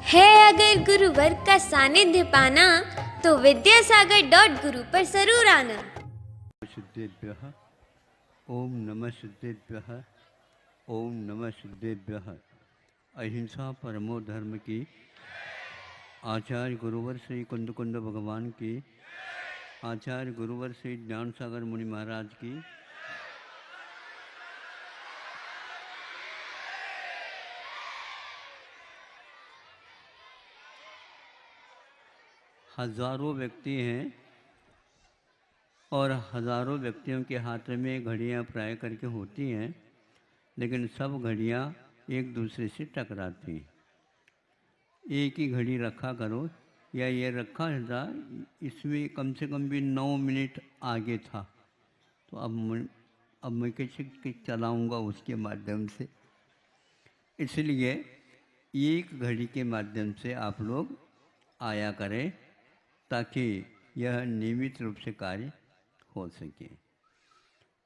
है अगर गुरुवर का सानिध्य पाना तो विद्यासागर.गुरु पर जरूर आना। सिद्धेभ्यः ओम नमः सिद्धेभ्यः ओम नमः सिद्धेभ्यः। अहिंसा परमो धर्म की आचार्य गुरुवर श्री कुंद कुंद भगवान की, आचार्य गुरुवर श्री ज्ञान सागर मुनि महाराज की, हजारों व्यक्ति हैं और हजारों व्यक्तियों के हाथ में घड़ियाँ प्राय करके होती हैं, लेकिन सब घड़ियाँ एक दूसरे से टकराती हैं। एक ही घड़ी रखा करो, या ये रखा था, इसमें कम से कम भी 9 मिनट आगे था, तो अब मैं कैसे चलाऊँगा उसके माध्यम से। इसलिए एक घड़ी के माध्यम से आप लोग आया करें ताकि यह नियमित रूप से कार्य हो सके।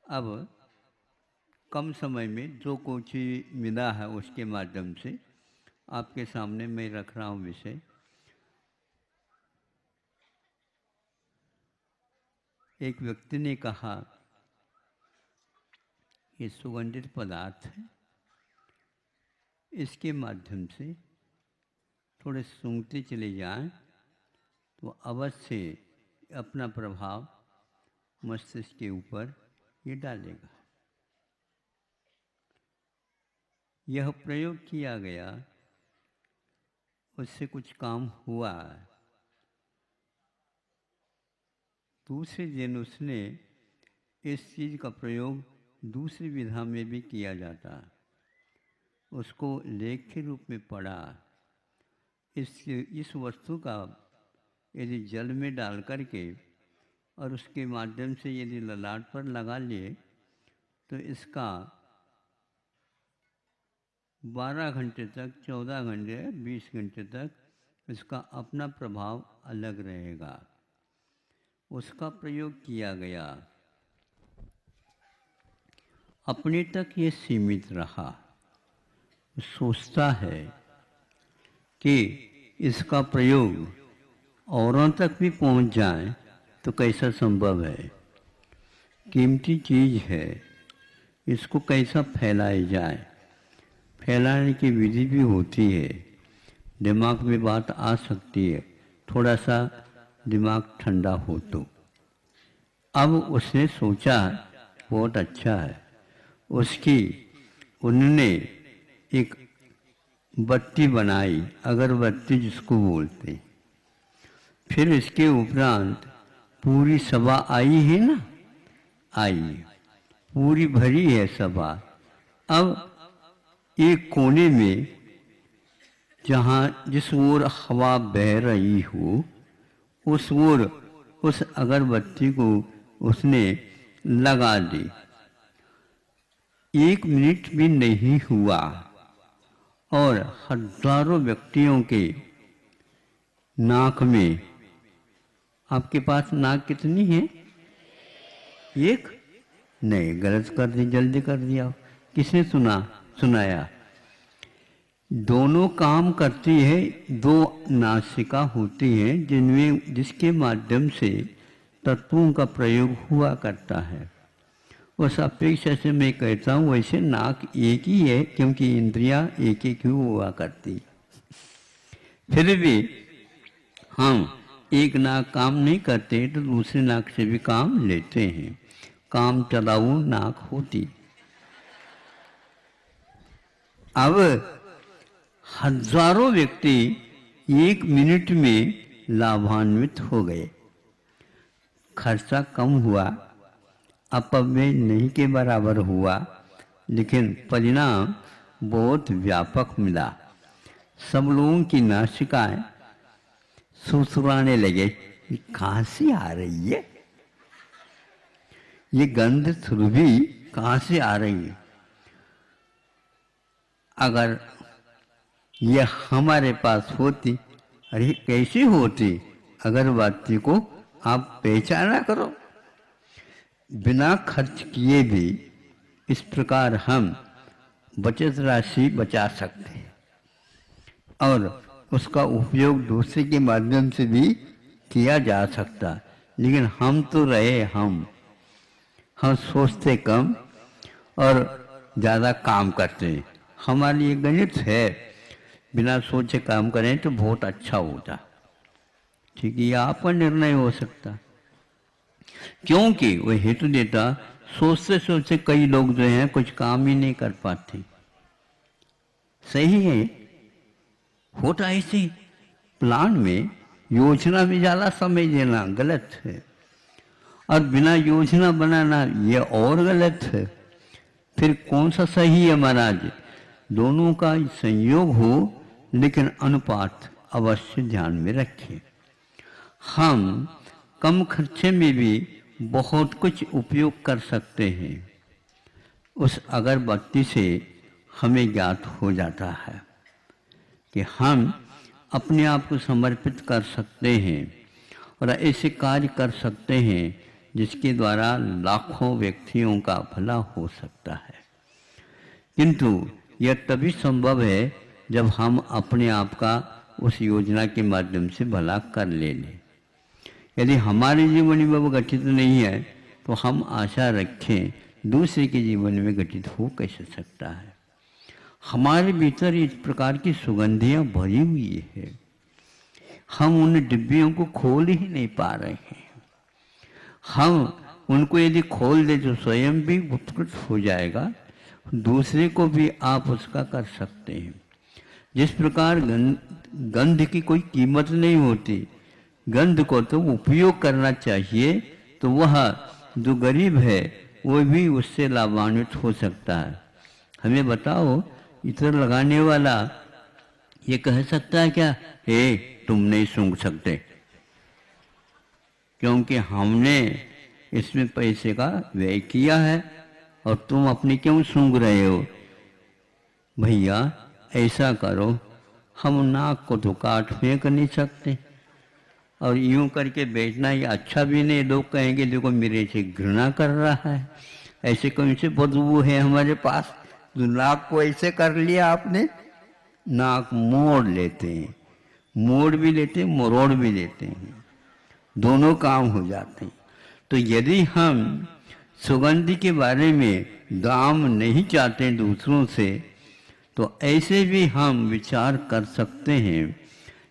अब कम समय में जो कुछ मिला है उसके माध्यम से आपके सामने मैं रख रहा हूँ विषय। एक व्यक्ति ने कहा ये सुगंधित पदार्थ है, इसके माध्यम से थोड़े सूंघते चले जाएं तो अवश्य अपना प्रभाव मस्तिष्क के ऊपर ये डालेगा। यह प्रयोग किया गया, उससे कुछ काम हुआ। दूसरे दिन उसने इस चीज़ का प्रयोग दूसरी विधा में भी किया जाता, उसको लेख के रूप में पढ़ा। इस वस्तु का यदि जल में डाल करके और उसके माध्यम से यदि ललाट पर लगा लिए तो इसका 12 घंटे तक, 14 घंटे, 20 घंटे तक इसका अपना प्रभाव अलग रहेगा। उसका प्रयोग किया गया, अपने तक ये सीमित रहा। सोचता है कि इसका प्रयोग औरों तक भी पहुंच जाए तो कैसा संभव है। कीमती चीज़ है, इसको कैसा फैलाई जाए। फैलाने की विधि भी होती है, दिमाग में बात आ सकती है, थोड़ा सा दिमाग ठंडा हो तो। अब उसने सोचा बहुत अच्छा है, उन्होंने एक बत्ती बनाई, अगरबत्ती जिसको बोलते। फिर इसके उपरांत पूरी सभा आई है ना, आई पूरी भरी है सभा। अब एक कोने में जहाँ जिस ओर हवा बह रही हो उस ओर उस अगरबत्ती को उसने लगा दी। 1 मिनट भी नहीं हुआ और हजारों व्यक्तियों के नाक में, आपके पास नाक कितनी है? एक? नहीं, गलत कर दी, जल्दी कर दिया। किसने सुनाया? दोनों काम करती है, 2 नासिका होती हैं जिसके माध्यम से तत्वों का प्रयोग हुआ करता है। उस अपेक्षा से मैं कहता हूँ वैसे नाक एक ही है, क्योंकि इंद्रियां एक एक ही हुआ करती। फिर भी हम एक नाक काम नहीं करते तो दूसरे नाक से भी काम लेते हैं। काम चलाऊ नाक होती। अब हजारों व्यक्ति 1 मिनट में लाभान्वित हो गए। खर्चा कम हुआ, अपव्यय नहीं के बराबर हुआ, लेकिन परिणाम बहुत व्यापक मिला। सब लोगों की नासिकाएं सुसुराने लगे, ये कहाँ से आ रही है, ये गंध सुरभि कहाँ से आ रही है। अगर ये हमारे पास होती, अरे कैसी होती, अगरबत्ती को आप पहचाना करो। बिना खर्च किए भी इस प्रकार हम बचत राशि बचा सकते हैं और उसका उपयोग दूसरे के माध्यम से भी किया जा सकता। लेकिन हम तो रहे हम सोचते कम और ज़्यादा काम करते हैं। हमारे लिए गणित है, बिना सोचे काम करें तो बहुत अच्छा होता। ठीक है, ये आपका निर्णय हो सकता, क्योंकि वो हेतु देता सोचते सोचते कई लोग जो हैं कुछ काम ही नहीं कर पाते। सही है, होता ऐसे। प्लान में, योजना में ज़्यादा समय देना गलत है, और बिना योजना बनाना ये और गलत है। फिर कौन सा सही है महाराज? दोनों का संयोग हो, लेकिन अनुपात अवश्य ध्यान में रखें। हम कम खर्चे में भी बहुत कुछ उपयोग कर सकते हैं। उस अगरबत्ती से हमें ज्ञात हो जाता है कि हम अपने आप को समर्पित कर सकते हैं और ऐसे कार्य कर सकते हैं जिसके द्वारा लाखों व्यक्तियों का भला हो सकता है। किंतु यह तभी संभव है जब हम अपने आप का उस योजना के माध्यम से भला कर लें। यदि हमारे जीवन में वो घटित नहीं है तो हम आशा रखें दूसरे के जीवन में घटित हो कैसे सकता है। हमारे भीतर इस प्रकार की सुगंधियाँ भरी हुई है, हम उन डिब्बियों को खोल ही नहीं पा रहे हैं। हम उनको यदि खोल दे तो स्वयं भी उत्कृष्ट हो जाएगा, दूसरे को भी आप उसका कर सकते हैं। जिस प्रकार गंध की कोई कीमत नहीं होती, गंध को तो उपयोग करना चाहिए, तो वह जो गरीब है वो भी उससे लाभान्वित हो सकता है। हमें बताओ, इत्र लगाने वाला ये कह सकता है क्या, हे तुम नहीं सूंघ सकते, क्योंकि हमने इसमें पैसे का व्यय किया है और तुम अपने क्यों सूंघ रहे हो? भैया ऐसा करो, हम नाक को तो काट फेंक नहीं सकते, और यूं करके बेचना ये अच्छा भी नहीं। लोग कहेंगे देखो मेरे से घृणा कर रहा है, ऐसे कौन से बदबू है हमारे पास, तो नाक को ऐसे कर लिया आपने। नाक मोड़ लेते हैं, मोड़ भी लेते हैं, मरोड़ भी लेते हैं, दोनों काम हो जाते हैं। तो यदि हम सुगंधि के बारे में दाम नहीं चाहते दूसरों से, तो ऐसे भी हम विचार कर सकते हैं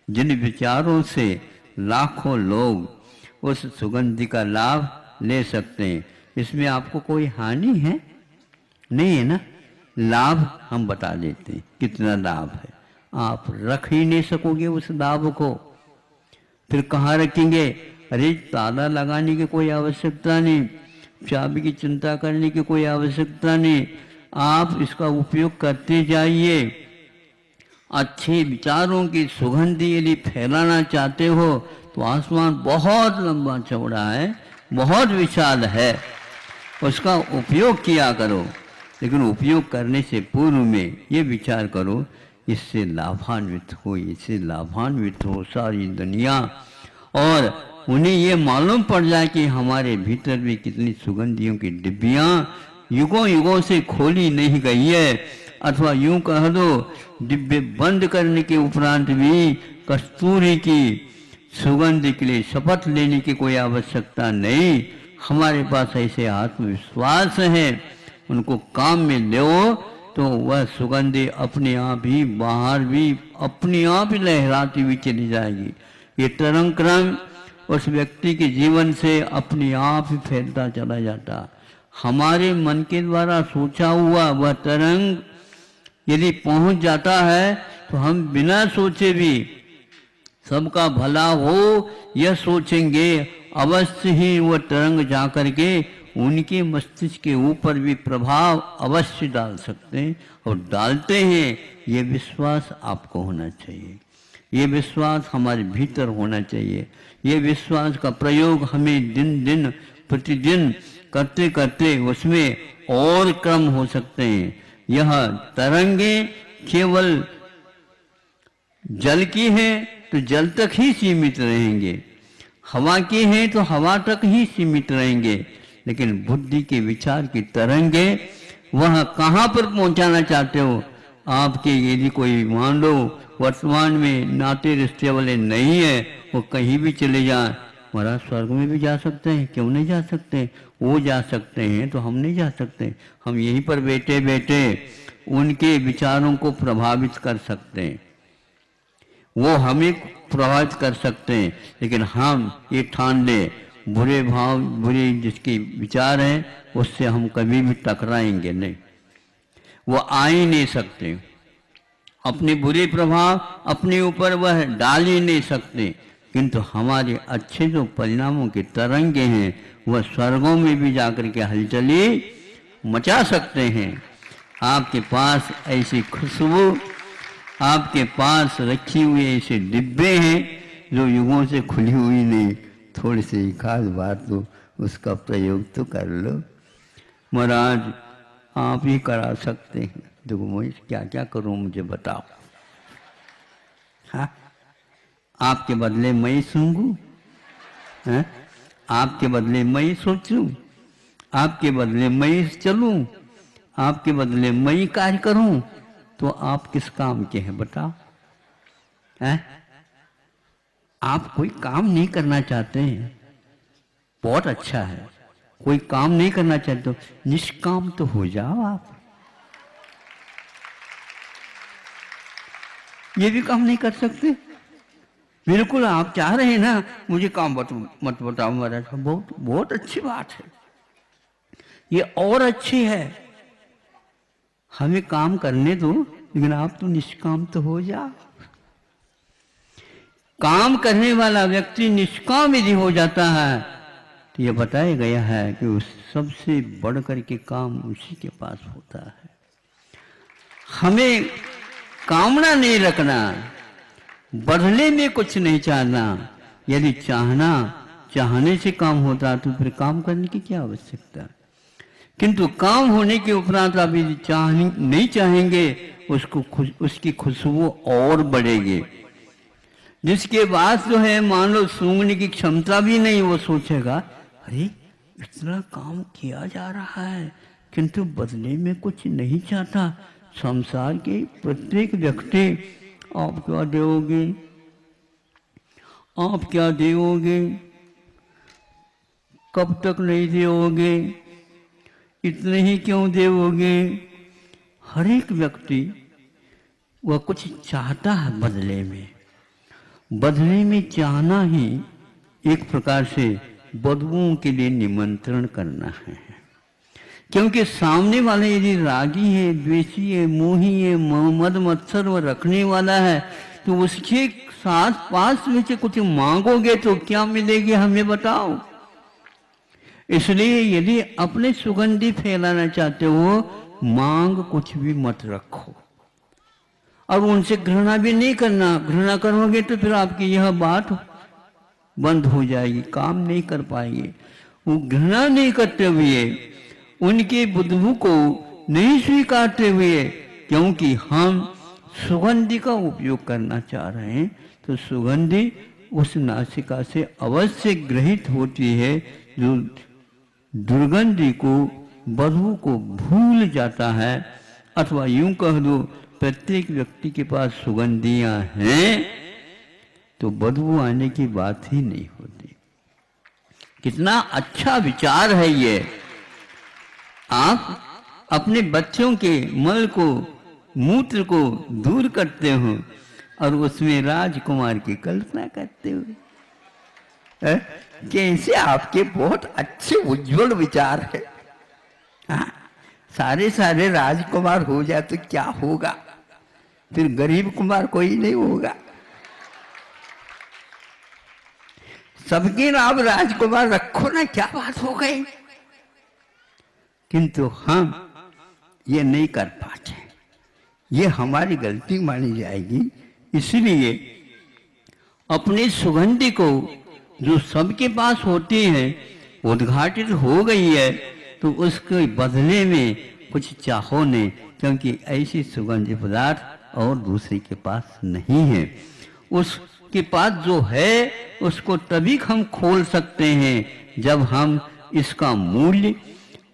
जिन विचारों से लाखों लोग उस सुगंधि का लाभ ले सकते हैं। इसमें आपको कोई हानि है नहीं है ना। लाभ हम बता देते हैं कितना लाभ है, आप रख ही नहीं सकोगे उस लाभ को। फिर कहाँ रखेंगे? अरे ताला लगाने की कोई आवश्यकता नहीं, चाबी की चिंता करने की कोई आवश्यकता नहीं, आप इसका उपयोग करते जाइए। अच्छे विचारों की सुगंधी यदि फैलाना चाहते हो तो आसमान बहुत लंबा चौड़ा है, बहुत विशाल है, उसका उपयोग किया करो। लेकिन उपयोग करने से पूर्व में ये विचार करो, इससे लाभान्वित हो, इससे लाभान्वित हो सारी दुनिया, और उन्हें ये मालूम पड़ जाए कि हमारे भीतर भी कितनी सुगंधियों की डिब्बियाँ युगों युगों से खोली नहीं गई है। अथवा यूं कह दो, डिब्बे बंद करने के उपरांत भी कस्तूरी की सुगंध के लिए शपथ लेने की कोई आवश्यकता नहीं। हमारे पास ऐसे आत्मविश्वास है, उनको काम में लो तो वह सुगंधि अपने आप ही बाहर भी अपने आप ही लहराती हुई चली जाएगी। ये तरंग क्रम उस व्यक्ति के जीवन से अपने आप ही फैलता चला जाता। हमारे मन के द्वारा सोचा हुआ वह तरंग यदि पहुंच जाता है तो हम बिना सोचे भी सबका भला हो यह सोचेंगे, अवश्य ही वह तरंग जाकर के उनके मस्तिष्क के ऊपर भी प्रभाव अवश्य डाल सकते हैं और डालते हैं। ये विश्वास आपको होना चाहिए, ये विश्वास हमारे भीतर होना चाहिए। ये विश्वास का प्रयोग हमें दिन दिन प्रतिदिन करते करते उसमें और क्रम हो सकते हैं। यह तरंगे केवल जल की है तो जल तक ही सीमित रहेंगे, हवा की है तो हवा तक ही सीमित रहेंगे, लेकिन बुद्धि के विचार की तरंगे वह कहाँ पर पहुंचाना चाहते हो आपके यदि कोई मान लो वर्तमान में नाते रिश्ते वाले नहीं है, वो कहीं भी चले जाएं, महाराज स्वर्ग में भी जा सकते हैं, क्यों नहीं जा सकते? वो जा सकते हैं तो हम नहीं जा सकते। हम यहीं पर बैठे बैठे उनके विचारों को प्रभावित कर सकते हैं, वो हमें प्रभावित कर सकते हैं, लेकिन हम ये ठान लें बुरे भाव बुरे जिसके विचार हैं उससे हम कभी भी टकराएंगे नहीं, वो आ ही नहीं सकते। अपने बुरे प्रभाव अपने ऊपर वह डाल ही नहीं सकते, किंतु हमारे अच्छे जो परिणामों के तरंगे हैं वह स्वर्गों में भी जाकर के हलचली मचा सकते हैं। आपके पास ऐसी खुशबू, आपके पास रखी हुई ऐसे डिब्बे हैं जो युगों से खुली हुई नहीं, थोड़ी सी खास बात तो उसका प्रयोग तो कर लो। महाराज आप ही करा सकते हैं, देखो मैं क्या क्या करूं मुझे बताओ। हाँ, आपके बदले मैं ही सूंघूं, आपके बदले मैं ही सोचूं, आपके बदले मैं ही चलूं, आपके बदले मैं ही कार्य करूं, तो आप किस काम के हैं बताओ? हैं? आप कोई काम नहीं करना चाहते हैं, बहुत अच्छा है। कोई काम नहीं करना चाहते तो निष्काम तो हो जाओ आप। ये भी काम नहीं कर सकते? बिल्कुल आप चाह रहे हैं ना मुझे काम मत बताओ महाराज, बहुत बहुत अच्छी बात है, ये और अच्छी है, हमें काम करने दो, लेकिन आप तो निष्काम तो हो जाओ। काम करने वाला व्यक्ति निष्काम यदि हो जाता है तो यह बताया गया है कि उस सबसे बढ़ करके काम उसी के पास होता है। हमें कामना नहीं रखना, बदले में कुछ नहीं चाहना। यदि चाहने से काम होता तो फिर काम करने की क्या आवश्यकता? किंतु काम होने के उपरांत आप यदि नहीं चाहेंगे उसकी खुशबू और बढ़ेगी। जिसके पास जो है मान लो सूंघने की क्षमता भी नहीं, वो सोचेगा अरे इतना काम किया जा रहा है किंतु बदले में कुछ नहीं चाहता। संसार के प्रत्येक व्यक्ति आप क्या दोगे, आप क्या दोगे, कब तक नहीं दोगे, इतने ही क्यों दोगे? हर एक व्यक्ति वह कुछ चाहता है बदले में। बदले में चाहना ही एक प्रकार से बदबुओं के लिए निमंत्रण करना है। क्योंकि सामने वाले यदि रागी है, द्वेषी है, मोही है, मद मत्सर व रखने वाला है तो उसके साथ पास में से कुछ मांगोगे तो क्या मिलेगी हमें बताओ। इसलिए यदि अपने सुगंधी फैलाना चाहते हो मांग कुछ भी मत रखो और उनसे घृणा भी नहीं करना। घृणा करोगे तो फिर आपकी यह बात बंद हो जाएगी, काम नहीं कर पाएंगे। वो घृणा नहीं करते हुए उनके बुद्धू को नहीं स्वीकारते हुए, क्योंकि हम सुगंधि का उपयोग करना चाह रहे हैं तो सुगंधि उस नासिका से अवश्य ग्रहित होती है जो दुर्गंधि को बदबू को भूल जाता है। अथवा यूं कह दो प्रत्येक व्यक्ति के पास सुगंधियां हैं तो बदबू आने की बात ही नहीं होती। कितना अच्छा विचार है ये। आप अपने बच्चों के मल को मूत्र को दूर करते हो और उसमें राजकुमार की कल्पना करते हो। कैसे आपके बहुत अच्छे उज्जवल विचार है। हाँ? सारे राजकुमार हो जाए तो क्या होगा, फिर गरीब कुमार कोई नहीं होगा। सबके नाम राजकुमार रखो ना, क्या बात हो गई। किंतु हम ये नहीं कर पाते, ये हमारी गलती मानी जाएगी। इसलिए अपनी सुगंधि को जो सबके पास होती है उद्घाटित हो गई है तो उसके बदले में कुछ चाहो नहीं, क्योंकि ऐसी सुगंधित पदार्थ और दूसरे के पास नहीं है। उसके पास जो है उसको तभी हम खोल सकते हैं जब हम इसका मूल्य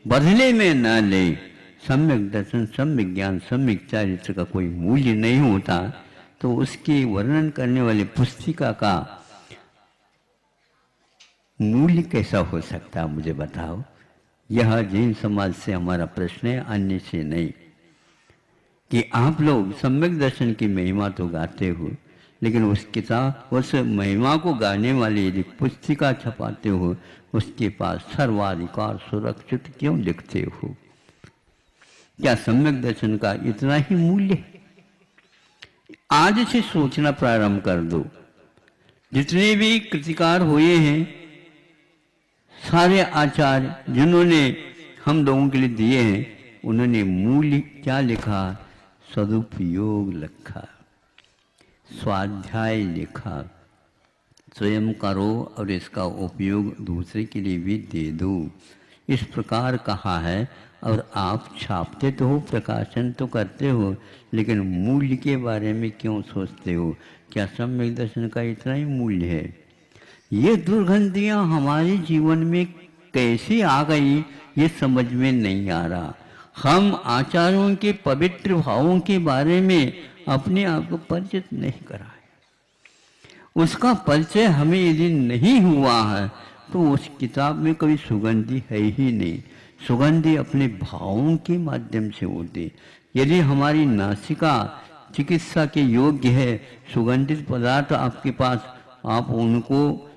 बदले में न लें। सम्यक दर्शन, सम्यक ज्ञान, सम्यक चरित्र का कोई मूल्य नहीं होता, तो उसके वर्णन करने वाली पुस्तिका का मूल्य कैसा हो सकता है, मुझे बताओ। यह जैन समाज से हमारा प्रश्न है, अन्य से नहीं। कि आप लोग सम्यक दर्शन की महिमा तो गाते हो, लेकिन उस किताब, उस महिमा को गाने वाली यदि पुस्तिका छपाते हो, उसके पास सर्वाधिकार सुरक्षित क्यों लिखते हो? क्या सम्यक दर्शन का इतना ही मूल्य है? आज से सोचना प्रारंभ कर दो। जितने भी कृतिकार हुए हैं, सारे आचार्य जिन्होंने हम लोगों के लिए दिए हैं, उन्होंने मूल्य क्या लिखा? सदुपयोग लिखा, स्वाध्याय लिखा, स्वयं करो और इसका उपयोग दूसरे के लिए भी दे दो, इस प्रकार कहा है। और आप छापते तो हो, प्रकाशन तो करते हो, लेकिन मूल्य के बारे में क्यों सोचते हो? क्या सम्यक दर्शन का इतना ही मूल्य है? ये दुर्गंधियाँ हमारे जीवन में कैसे आ गई, ये समझ में नहीं आ रहा। हम आचार्यों के पवित्र भावों के बारे में अपने आप को परिचित नहीं कराए। उसका परिचय हमें यदि नहीं हुआ है, तो उस किताब में कभी सुगंधि है ही नहीं। सुगंधि अपने भावों के माध्यम से होती। यदि हमारी नासिका चिकित्सा के योग्य है, सुगंधित पदार्थ आपके पास, आप उनको,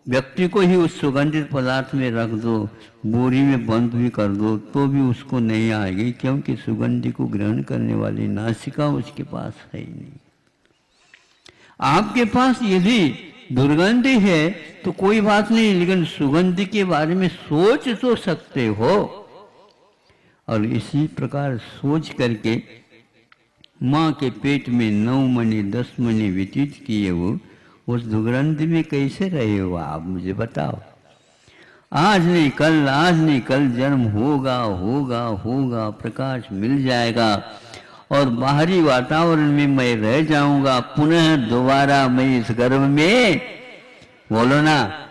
व्यक्ति को ही उस सुगंधित पदार्थ में रख दो, बोरी में बंद भी कर दो, तो भी उसको नहीं आएगी, क्योंकि सुगंधि को ग्रहण करने वाली नासिका उसके पास है ही नहीं। आपके पास यदि दुर्गंधि है तो कोई बात नहीं, लेकिन सुगंधि के बारे में सोच तो सकते हो। और इसी प्रकार सोच करके माँ के पेट में 9 महीने 10 महीने व्यतीत किए हो, उस दुर्गंध में कैसे रहे हो आप, मुझे बताओ। आज नहीं कल, आज नहीं कल जन्म होगा होगा होगा, प्रकाश मिल जाएगा और बाहरी वातावरण में मैं रह जाऊंगा, पुनः दोबारा मैं इस गर्भ में। बोलो ना,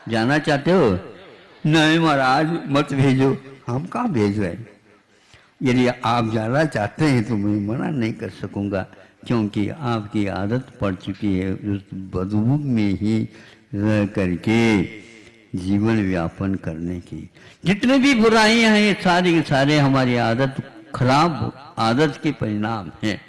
जाना चाहते हो? नहीं महाराज मत भेजो। हम कहाँ भेज रहे? यदि आप जाना चाहते हैं तो मैं मना नहीं कर सकूंगा, क्योंकि आपकी आदत पड़ चुकी है उस बदबू में ही रह करके जीवन व्यापन करने की। जितने भी बुराइयां हैं, ये सारे के सारे हमारी आदत, खराब आदत के परिणाम हैं।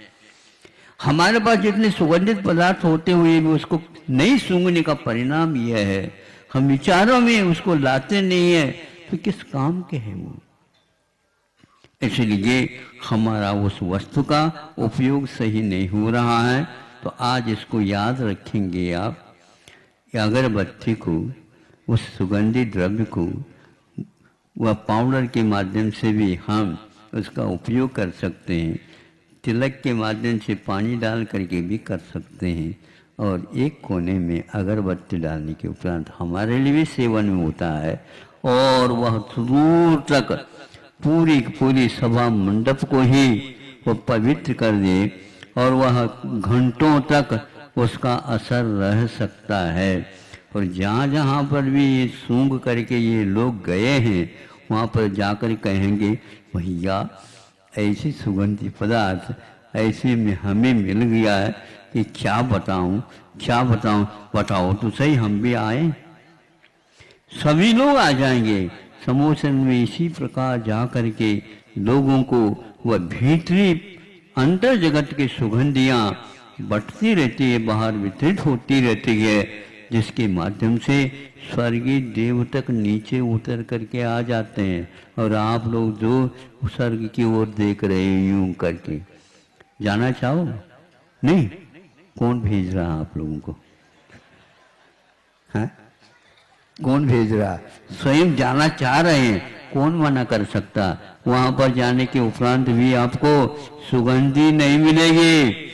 हमारे पास जितने सुगंधित पदार्थ होते हुए भी उसको नहीं सूंघने का परिणाम यह है। हम विचारों में उसको लाते नहीं है, तो किस काम के हैं वो? इसलिए हमारा उस वस्तु का उपयोग सही नहीं हो रहा है। तो आज इसको याद रखेंगे आप, अगरबत्ती को, उस सुगंधित द्रव्य को, वह पाउडर के माध्यम से भी हम उसका उपयोग कर सकते हैं, तिलक के माध्यम से पानी डाल करके भी कर सकते हैं, और एक कोने में अगरबत्ती डालने के उपरांत हमारे लिए भी सेवन में होता है, और वह दूर तक पूरी सभा मंडप को ही वो पवित्र कर दे, और वह घंटों तक उसका असर रह सकता है। और जहाँ जहाँ पर भी ये सूंघ करके ये लोग गए हैं, वहाँ पर जाकर कहेंगे भैया ऐसी सुगंधी पदार्थ ऐसे में हमें मिल गया है कि क्या बताऊँ, बताओ तो सही, हम भी आए। सभी लोग आ जाएंगे। समोसन में इसी प्रकार जा करके लोगों को वह भीतरी अंतर जगत की सुगंधियाँ बटती रहती है, बाहर वितरित होती रहती है, जिसके माध्यम से स्वर्गीय देव तक नीचे उतर करके आ जाते हैं। और आप लोग जो स्वर्ग की ओर देख रहे हैं यूं करके, जाना चाहो? नहीं? कौन भेज रहा आप लोगों को? हाँ, कौन भेज रहा? स्वयं जाना चाह रहे हैं, कौन मना कर सकता? वहां पर जाने के उपरांत भी आपको सुगंधी नहीं मिलेगी।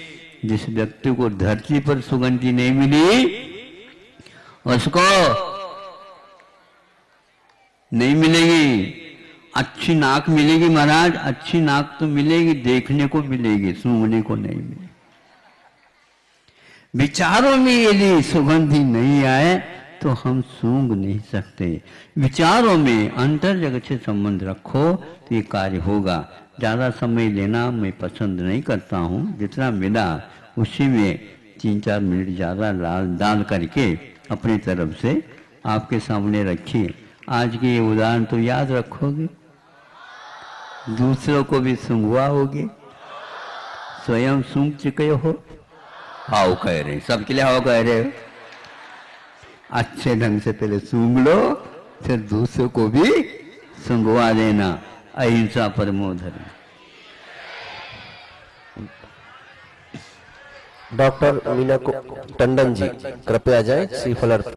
जिस व्यक्ति को धरती पर सुगंधी नहीं मिली, उसको नहीं मिलेगी। अच्छी नाक मिलेगी महाराज, अच्छी नाक तो मिलेगी, देखने को मिलेगी, सूंघने को नहीं मिलेगी। विचारों में यदि सुगंधी नहीं आए तो तो हम सूंघ नहीं सकते। विचारों में अंतर जगत से संबंध रखो तो ये कार्य होगा। ज़्यादा समय लेना मैं पसंद नहीं करता हूँ, जितना मिला उसी में 3-4 मिनट ज़्यादा डाल करके अपनी तरफ से आपके सामने रखिए। आज के ये उदाहरण तो याद रखोगे, दूसरों को भी सूंघवाओगे, स्वयं सूंघ चुके हो। हाओ कह रहे, सबके लिए हाओ कह रहे हो। अच्छे ढंग से पहले सूंघ लो, फिर दूसरों को भी सूंघवा देना। अहिंसा परमो धर्म। डॉक्टर मीना को टंडन जी कृपया जाए, श्रीफल अर्पित।